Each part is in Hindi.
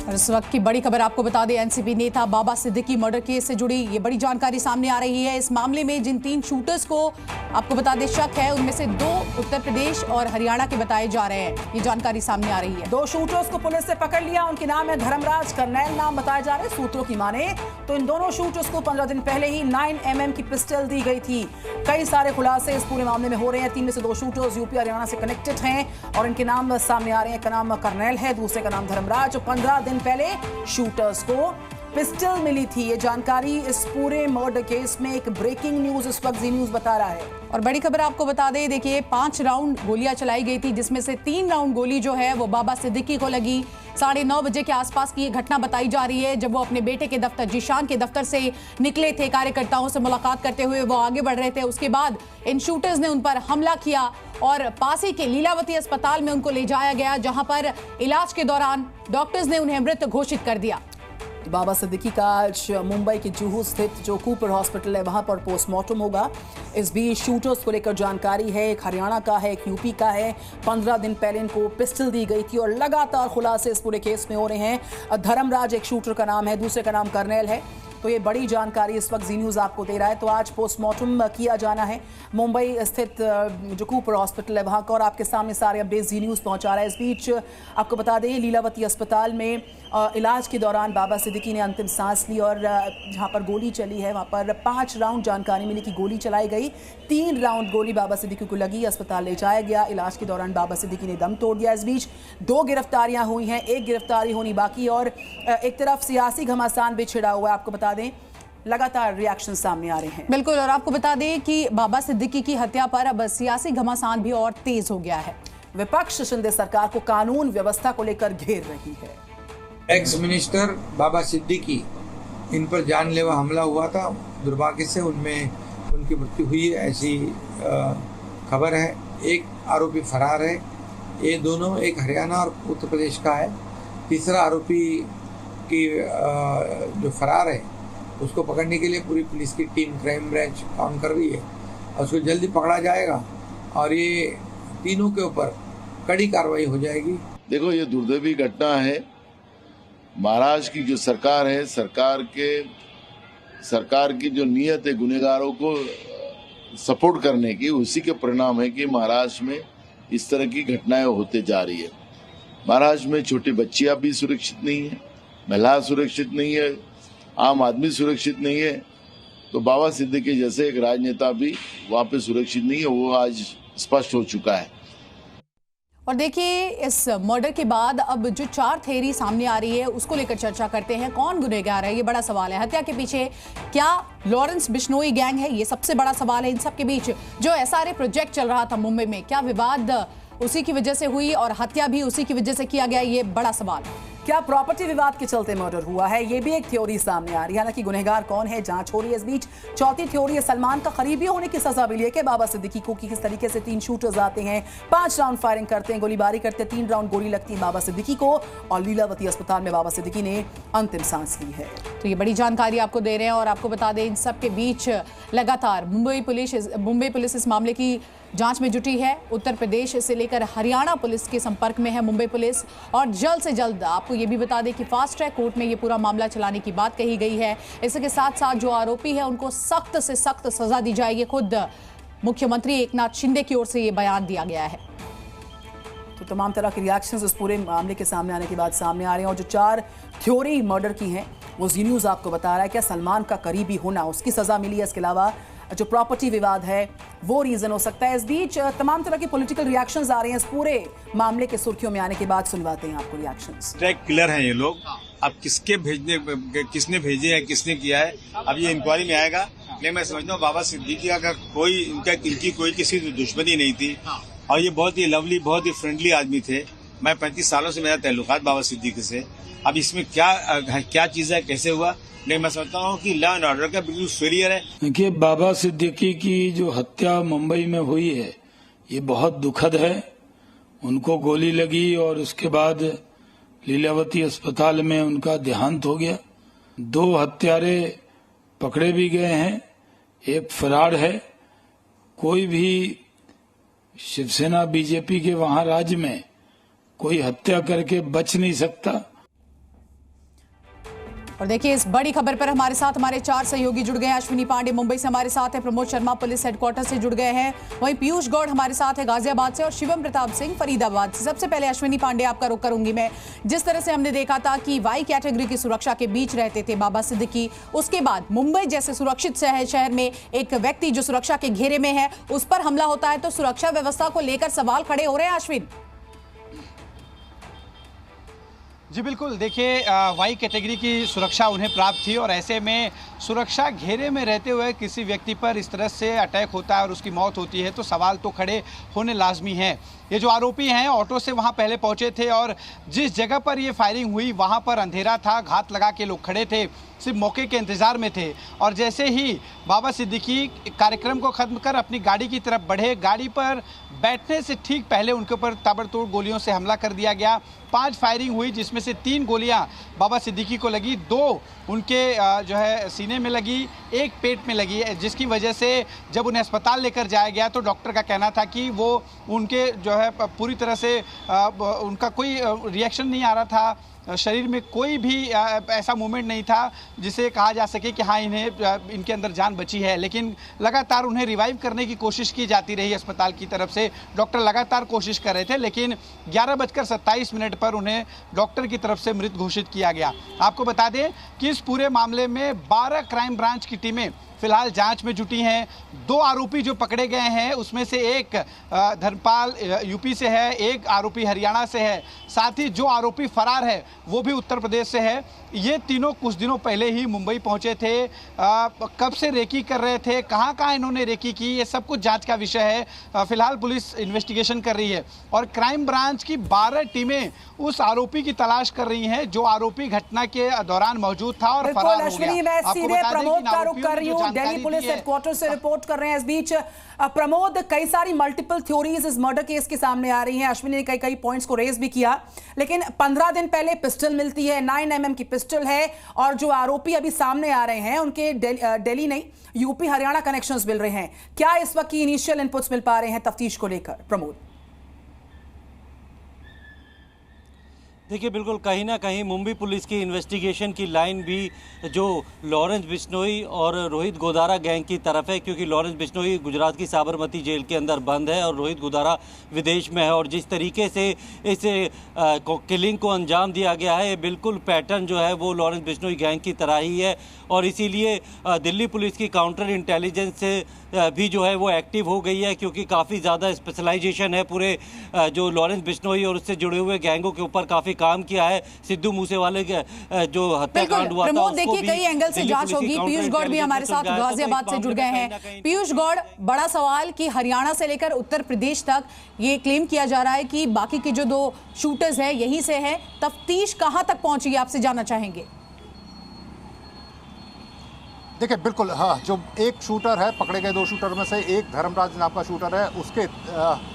और इस वक्त की बड़ी खबर आपको बता दें, एनसीपी नेता बाबा सिद्दीकी मर्डर केस से जुड़ी ये बड़ी जानकारी सामने आ रही है। इस मामले में जिन 3 शूटर्स को आपको बता दें शक है, उनमें से 2 उत्तर प्रदेश और हरियाणा के बताए जा रहे हैं। ये जानकारी सामने आ रही है। 2 शूटर्स को पुलिस ने पकड़ लिया। उनके नाम है धर्मराज, कर्नैल नाम बताए जा रहे हैं। सूत्रों की माने तो इन दोनों शूटर्स को 15 दिन पहले ही 9mm की पिस्टल दी गई थी। कई सारे खुलासे इस पूरे मामले में हो रहे हैं। 3 में से 2 शूटर्स यूपी हरियाणा से कनेक्टेड हैं और इनके नाम सामने आ रहे हैं। एक का नाम कर्नैल है, दूसरे का नाम धर्मराज। 15 दिन पहले शूटर्स को पिस्टल मिली थी। ये जानकारी इस पूरे मर्डर केस में एक ब्रेकिंग न्यूज इस वक्त जी न्यूज बता रहा है। और बड़ी खबर आपको बता दें, देखिए 5 राउंड गोलियां चलाई गई थी, जिसमें से 3 राउंड गोली जो है वो बाबा सिद्दीकी को लगी। 9:30 बजे के आसपास की ये घटना बताई जा रही है, जब वो अपने बेटे के दफ्तर जीशान के दफ्तर से निकले थे। कार्यकर्ताओं से मुलाकात करते हुए वो आगे बढ़ रहे थे। उसके बाद इन शूटर्स ने उन पर हमला किया और पास ही के लीलावती अस्पताल में उनको ले जाया गया, जहां पर इलाज के दौरान डॉक्टर्स ने उन्हें मृत घोषित कर दिया। बाबा सिद्दीकी का आज मुंबई के जुहू स्थित जो कूपर हॉस्पिटल है वहां पर पोस्टमार्टम होगा। इस बीच शूटर्स को लेकर जानकारी है, एक हरियाणा का है, एक यूपी का है। 15 दिन पहले इनको पिस्टल दी गई थी और लगातार खुलासे इस पूरे केस में हो रहे हैं। धर्मराज एक शूटर का नाम है, दूसरे का नाम कर्नैल है। तो ये बड़ी जानकारी इस वक्त जी न्यूज़ आपको दे रहा है। तो आज पोस्टमार्टम किया जाना है मुंबई स्थित जो कूपर हॉस्पिटल है वहाँ का, और आपके सामने सारे अपडेट्स जी न्यूज़ पहुँचा रहा है। इस बीच आपको बता दें, लीलावती अस्पताल में इलाज के दौरान बाबा सिद्दीकी ने अंतिम सांस ली और जहाँ पर गोली चली है वहाँ पर 5 राउंड जानकारी मिली कि गोली चलाई गई। 3 राउंड गोली बाबा सिद्दीकी को लगी, अस्पताल ले जाया गया। इलाज के दौरान बाबा सिद्दीकी ने दम तोड़ दिया। इस बीच 2 गिरफ्तारियां हुई हैं, 1 गिरफ्तारी होनी बाकी। और एक तरफ सियासी घमासान भी छिड़ा हुआ है। आपको बता दें, लगातार रिएक्शन सामने आ रहे हैं। बिल्कुल, और आपको बता दें कि बाबा सिद्दीकी की हत्या पर अब सियासी घमासान भी और तेज हो गया है। विपक्ष शिंदे सरकार को कानून व्यवस्था को लेकर घेर रही है। एक्स मिनिस्टर बाबा सिद्दीकी, इन पर जानलेवा हमला हुआ था, दुर्भाग्य से उनमें उनकी मृत्यु हुई है, ऐसी खबर है। एक आरोपी फरार है। ये दोनों, एक हरियाणा और उत्तर प्रदेश का है। तीसरा आरोपी की जो फरार है उसको पकड़ने के लिए पूरी पुलिस की टीम क्राइम ब्रांच काम कर रही है और उसको जल्दी पकड़ा जाएगा और ये तीनों के ऊपर कड़ी कार्रवाई हो जाएगी। देखो, ये दुर्दैवी घटना है। महाराष्ट्र की जो सरकार है, सरकार की जो नीयत है गुनहगारों को सपोर्ट करने की, उसी के परिणाम है कि महाराष्ट्र में इस तरह की घटनाएं होते जा रही है। महाराष्ट्र में छोटी बच्चियां भी सुरक्षित नहीं है, महिला सुरक्षित नहीं है, आम आदमी सुरक्षित नहीं है। तो बाबा सिद्दीकी जैसे एक राजनेता भी वहाँ पे सुरक्षित नहीं है, वो आज स्पष्ट हो चुका है। और देखिए, इस मर्डर के बाद अब जो 4 थ्योरी सामने आ रही है उसको लेकर चर्चा करते हैं। कौन गुनहगार है, ये बड़ा सवाल है। हत्या के पीछे क्या लॉरेंस बिश्नोई गैंग है, ये सबसे बड़ा सवाल है। इन सब के बीच जो एसआरए प्रोजेक्ट चल रहा था मुंबई में, क्या विवाद उसी की वजह से हुई और हत्या भी उसी की वजह से किया गया, ये बड़ा सवाल। क्या प्रॉपर्टी विवाद के चलते मर्डर हुआ है, ये भी एक थ्योरी सामने आ रही है। हालांकि गुनहगार कौन है, जांच हो रही है। इस बीच चौथी थ्योरी है, सलमान का करीबी होने की सजा मिली है कि बाबा सिद्दीकी को किस तरीके से 3 शूटर्स आते हैं, 5 राउंड फायरिंग करते हैं, गोलीबारी करते हैं, 3 राउंड गोली लगती है बाबा सिद्दीकी को और लीलावती अस्पताल में बाबा सिद्दीकी ने अंतिम सांस ली है। तो ये बड़ी जानकारी आपको दे रहे हैं। और आपको बता दें, इन सब के बीच लगातार मुंबई पुलिस इस मामले की जांच में जुटी है। उत्तर प्रदेश से लेकर हरियाणा पुलिस के संपर्क में है मुंबई पुलिस, और जल्द से जल्द आपको ये भी बता दें कि फास्ट ट्रैक कोर्ट में ये पूरा मामला चलाने की बात कही गई है। इसके साथ साथ जो आरोपी है उनको सख्त से सख्त सजा दी जाएगी। खुद मुख्यमंत्री एकनाथ शिंदे की ओर से ये बयान दिया गया है। तो तमाम तरह के रिएक्शंस इस पूरे मामले के सामने आने के बाद सामने आ रहे हैं। और जो 4 थ्योरी मर्डर की हैं वो जी न्यूज़ आपको बता रहा है। क्या सलमान का करीबी होना, उसकी सजा मिली है, इसके अलावा जो प्रॉपर्टी विवाद है वो रीजन हो सकता है। इस बीच तमाम तरह के पॉलिटिकल रिएक्शंस आ रहे हैं इस पूरे मामले के सुर्खियों में आने के बाद। सुनवाते हैं आपको रिएक्शंस। ट्रैक किलर हैं ये लोग। अब किसने भेजे हैं, किसने किया है, अब ये इंक्वायरी में आएगा। लेकिन मैं समझता हूँ बाबा सिद्दीकी का कोई इनकी कोई किसी से दुश्मनी नहीं थी और ये बहुत ही लवली, बहुत ही फ्रेंडली आदमी थे। मैं 35 सालों से मेरा ताल्लुकात बाबा सिद्दीकी से। अब इसमें क्या चीज है, कैसे हुआ, नहीं मैं समझता हूँ कि लॉ एंड ऑर्डर का बिल्कुल फेलियर है। देखिए, बाबा सिद्दीकी की जो हत्या मुंबई में हुई है ये बहुत दुखद है। उनको गोली लगी और उसके बाद लीलावती अस्पताल में उनका देहांत हो गया। 2 हत्यारे पकड़े भी गए हैं, एक फरार है। कोई भी शिवसेना बीजेपी के वहां राज्य में कोई हत्या करके बच नहीं सकता। और देखिए इस बड़ी खबर पर हमारे साथ हमारे 4 सहयोगी जुड़ गए हैं। अश्विनी पांडे मुंबई से हमारे साथ है, प्रमोद शर्मा पुलिस हेडक्वार्टर से जुड़ गए हैं, वहीं पीयूष गौड़ हमारे साथ है गाजियाबाद से और शिवम प्रताप सिंह फरीदाबाद से। सबसे पहले अश्विनी पांडे आपका रुख करूंगी मैं। जिस तरह से हमने देखा था कि वाई कैटेगरी की सुरक्षा के बीच रहते थे बाबा सिद्दीकी, उसके बाद मुंबई जैसे सुरक्षित शहर में एक व्यक्ति जो सुरक्षा के घेरे में है उस पर हमला होता है, तो सुरक्षा व्यवस्था को लेकर सवाल खड़े हो रहे हैं। अश्विन जी बिल्कुल, देखिए वाई कैटेगरी की सुरक्षा उन्हें प्राप्त थी और ऐसे में सुरक्षा घेरे में रहते हुए किसी व्यक्ति पर इस तरह से अटैक होता है और उसकी मौत होती है तो सवाल तो खड़े होने लाजमी हैं। ये जो आरोपी हैं ऑटो से वहां पहले पहुंचे थे और जिस जगह पर ये फायरिंग हुई वहां पर अंधेरा था, घात लगा के लोग खड़े थे, सिर्फ मौके के इंतजार में थे और जैसे ही बाबा सिद्दीकी कार्यक्रम को खत्म कर अपनी गाड़ी की तरफ बढ़े, गाड़ी पर बैठने से ठीक पहले उनके ऊपर ताबड़तोड़ गोलियों से हमला कर दिया गया। 5 फायरिंग हुई जिसमें से 3 गोलियां बाबा सिद्दीकी को लगी, 2 उनके जो है सीने में लगी, 1 पेट में लगी, जिसकी वजह से जब उन्हें अस्पताल लेकर जाया गया तो डॉक्टर का कहना था कि वो उनके जो है पूरी तरह से उनका कोई रिएक्शन नहीं आ रहा था, शरीर में कोई भी ऐसा मूवमेंट नहीं था जिसे कहा जा सके कि हाँ इनके अंदर जान बची है। लेकिन लगातार उन्हें रिवाइव करने की कोशिश की जाती रही अस्पताल की तरफ से, डॉक्टर लगातार कोशिश कर रहे थे, लेकिन 11:27 पर उन्हें डॉक्टर की तरफ से मृत घोषित किया गया। आपको बता दें कि इस पूरे मामले में 12 क्राइम ब्रांच की टीमें फिलहाल जांच में जुटी हैं। 2 आरोपी जो पकड़े गए हैं उसमें से एक धर्मपाल यूपी से है, एक आरोपी हरियाणा से है, साथ ही जो आरोपी फरार है वो भी उत्तर प्रदेश से है। ये तीनों कुछ दिनों पहले ही मुंबई पहुंचे थे, कब से रेकी कर रहे थे, कहां कहां इन्होंने रेकी की, ये सब कुछ जांच का विषय है। फिलहाल पुलिस इन्वेस्टिगेशन कर रही है और क्राइम ब्रांच की 12 टीमें उस आरोपी की तलाश कर रही हैं जो आरोपी घटना के दौरान मौजूद था और फरार हो गया। मैं सीधे प्रमोद का रुख कर रही हूं, दिल्ली पुलिस हेडक्वार्टर से रिपोर्ट कर रहे हैं। इस बीच प्रमोद, कई सारी मल्टीपल थ्योरीज इस मर्डर केस के सामने आ रही हैं। अश्विनी ने कई पॉइंट्स को रेज भी किया, लेकिन 15 दिन पहले पिस्टल मिलती है, 9mm की पिस्टल है और जो आरोपी अभी सामने आ रहे हैं उनके दिल्ली नहीं यूपी हरियाणा कनेक्शंस मिल रहे हैं। क्या इस वक्त की इनिशियल इनपुट्स मिल पा रहे हैं तफ्तीश को लेकर प्रमोद? देखिए बिल्कुल, कहीं ना कहीं मुंबई पुलिस की इन्वेस्टिगेशन की लाइन भी जो लॉरेंस बिश्नोई और रोहित गोदारा गैंग की तरफ है, क्योंकि लॉरेंस बिश्नोई गुजरात की साबरमती जेल के अंदर बंद है और रोहित गोदारा विदेश में है और जिस तरीके से इस किलिंग को अंजाम दिया गया है बिल्कुल पैटर्न जो है वो लॉरेंस बिश्नोई गैंग की तरह ही है और इसीलिए दिल्ली पुलिस की काउंटर इंटेलिजेंस भी जो है वो एक्टिव हो गई है, क्योंकि काफ़ी ज़्यादा स्पेशलाइजेशन है पूरे जो लॉरेंस बिश्नोई और उससे जुड़े हुए गैंगों के ऊपर काफ़ी काम किया है। सिद्धू मूसेवाले के जो हत्याकांड हुआ था देखिए कई एंगल से जांच होगी। पीयूष गौड़ भी हमारे साथ गाजियाबाद से जुड़ गए हैं। पीयूष गौड़, बड़ा सवाल कि हरियाणा से लेकर उत्तर प्रदेश तक ये क्लेम किया जा रहा है कि बाकी के जो 2 शूटर्स हैं यहीं से हैं, तफ्तीश कहां तक पहुंची आपसे जानना चाहेंगे। देखिए बिल्कुल, हाँ, जो एक शूटर है, पकड़े गए 2 शूटर में से एक धर्मराज नाम का शूटर है, उसके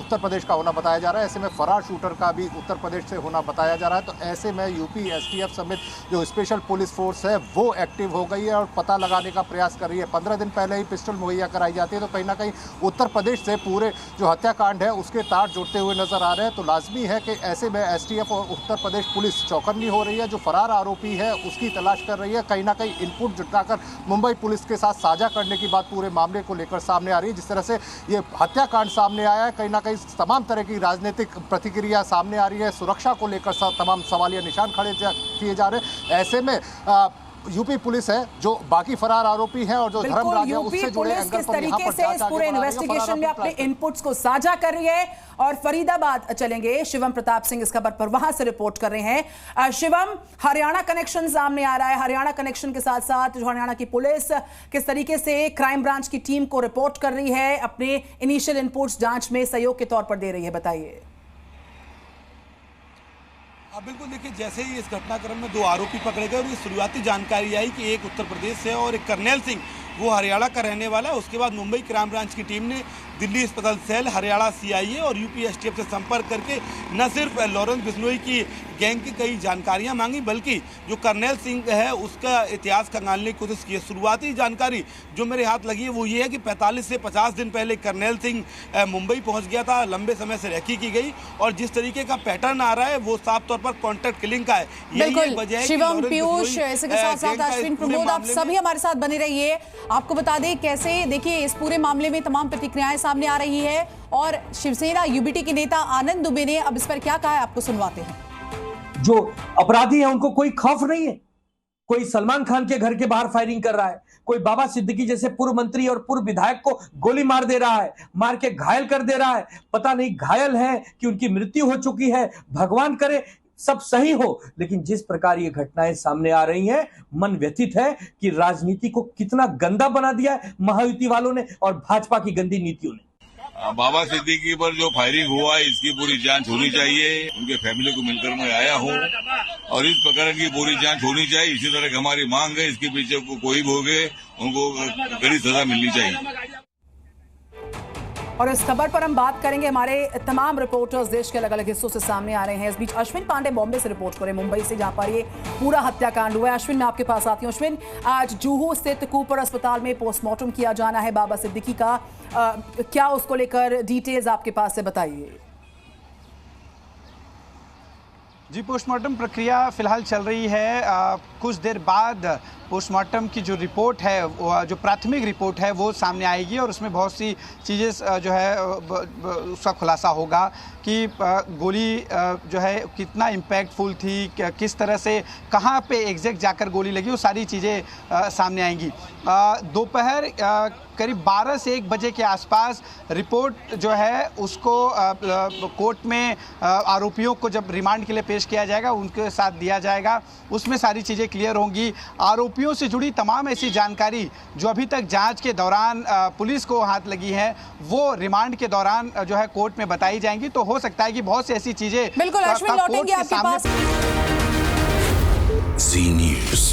उत्तर प्रदेश का होना बताया जा रहा है। ऐसे में फरार शूटर का भी उत्तर प्रदेश से होना बताया जा रहा है। तो ऐसे में यूपी एसटीएफ समेत जो स्पेशल पुलिस फोर्स है वो एक्टिव हो गई है और पता लगाने का प्रयास कर रही है। 15 दिन पहले ही पिस्टल मुहैया कराई जाती है, तो कहीं ना कहीं उत्तर प्रदेश से पूरे जो हत्याकांड है उसके तार जुड़ते हुए नजर आ रहे हैं। तो लाजमी है कि ऐसे में एसटीएफ और उत्तर प्रदेश पुलिस चौकन्नी हो रही है। जो फरार आरोपी है उसकी तलाश कर रही है, कहीं ना कहीं इनपुट जुटाकर मुंबई पुलिस के साथ साझा करने की बात पूरे मामले को लेकर सामने आ रही है। जिस तरह से ये हत्याकांड सामने आया है, कहीं ना कहीं तमाम तरह की राजनीतिक प्रतिक्रिया सामने आ रही है, सुरक्षा को लेकर तमाम सवालिया निशान खड़े किए जा रहे हैं। ऐसे में यूपी पुलिस है जो बाकी फरार आरोपी हैं और जो धर्मराज है उससे जुड़े एंगल पर तरीके से इस पूरे इन्वेस्टिगेशन में अपने इनपुट्स को साझा कर रही है। और फरीदाबाद चलेंगे, शिवम प्रताप सिंह इस खबर पर वहां से रिपोर्ट कर रहे हैं। शिवम, हरियाणा कनेक्शन सामने आ रहा है, हरियाणा कनेक्शन के साथ साथ जो हरियाणा की पुलिस किस तरीके से क्राइम ब्रांच की टीम को रिपोर्ट कर रही है, अपने इनिशियल इनपुट्स जांच में सहयोग के तौर पर दे रही है, बताइए। बिल्कुल, देखिए जैसे ही इस घटनाक्रम में 2 आरोपी पकड़े गए और ये शुरुआती जानकारी आई कि एक उत्तर प्रदेश से और एक करनेल सिंह वो हरियाणा का रहने वाला है। उसके बाद मुंबई क्राइम ब्रांच की टीम ने दिल्ली अस्पताल सेल, हरियाणा सीआईए और यूपी एसटीएफ से संपर्क करके न सिर्फ लॉरेंस बिश्नोई की गैंग की कई जानकारियां मांगी, बल्कि जो कर्नल सिंह है उसका इतिहास खंगालने की कोशिश की है। शुरुआती जानकारी जो मेरे हाथ लगी है वो ये है कि 45 से 50 दिन पहले कर्नल सिंह मुंबई पहुंच गया था, लंबे समय से रेकी की गई, और जिस तरीके का पैटर्न आ रहा है वो साफ तौर पर कॉन्ट्रैक्ट किलिंग का है। बिल्कुल शिवम, पीयूष, इसके साथ साथ अश्विन, प्रमोद, आप सभी हमारे साथ बने रहिए। आपको बता दें कैसे देखिए इस पूरे मामले में तमाम प्रतिक्रियाएं सामने आ रही है, और शिवसेना यूबीटी के नेता आनंद दुबे ने अब इस पर क्या कहा है आपको सुनवाते हैं। जो अपराधी है उनको कोई खौफ नहीं है। कोई सलमान खान के घर के बाहर फायरिंग कर रहा है, कोई बाबा सिद्दीकी जैसे पूर्व मंत्री और पूर्व विधायक को गोली मार दे रहा है, मार के घायल कर दे रहा है। पता नहीं घायल है कि उनकी मृत्यु हो चुकी है, भगवान करे सब सही हो। लेकिन जिस प्रकार ये घटनाएं सामने आ रही हैं, मन व्यथित है कि राजनीति को कितना गंदा बना दिया है महायुति वालों ने और भाजपा की गंदी नीतियों ने। बाबा सिद्दीकी पर जो फायरिंग हुआ है इसकी पूरी जांच होनी चाहिए। उनके फैमिली को मिलकर मैं आया हूं और इस प्रकरण की पूरी जांच होनी चाहिए। इसी तरह की हमारी मांग है, इसके पीछे कोई भी हो गए उनको कड़ी सजा मिलनी चाहिए। और इस खबर पर हम बात करेंगे, हमारे तमाम रिपोर्टर्स देश के अलग अलग हिस्सों से सामने आ रहे हैं। इस बीच अश्विन पांडे बॉम्बे से रिपोर्ट करें, मुंबई से, जहां पर ये पूरा हत्याकांड हुआ है। अश्विन, मैं आपके पास आती हूं। अश्विन, आज जुहू स्थित कूपर अस्पताल में पोस्टमार्टम किया जाना है बाबा सिद्दीकी का, क्या उसको लेकर डिटेल्स आपके पास से बताइए। जी, पोस्टमार्टम प्रक्रिया फिलहाल चल रही है। कुछ देर बाद पोस्टमार्टम की जो रिपोर्ट है, जो प्राथमिक रिपोर्ट है, वो सामने आएगी और उसमें बहुत सी चीज़ें जो है उसका खुलासा होगा कि गोली जो है कितना इम्पैक्टफुल थी, किस तरह से कहाँ पे एग्जैक्ट जाकर गोली लगी, वो सारी चीज़ें सामने आएंगी। दोपहर करीब 12 से 1 बजे के आसपास रिपोर्ट जो है उसको कोर्ट में आरोपियों को जब रिमांड के लिए पेश किया जाएगा उनके साथ दिया जाएगा, उसमें सारी चीज़ें क्लियर होंगी। आरोपियों से जुड़ी तमाम ऐसी जानकारी जो अभी तक जांच के दौरान पुलिस को हाथ लगी है वो रिमांड के दौरान जो है कोर्ट में बताई जाएंगी। तो हो सकता है कि बहुत सी ऐसी चीज़ें बिल्कुल अश्विन लौटेंगे आपके पास। जी न्यूज़।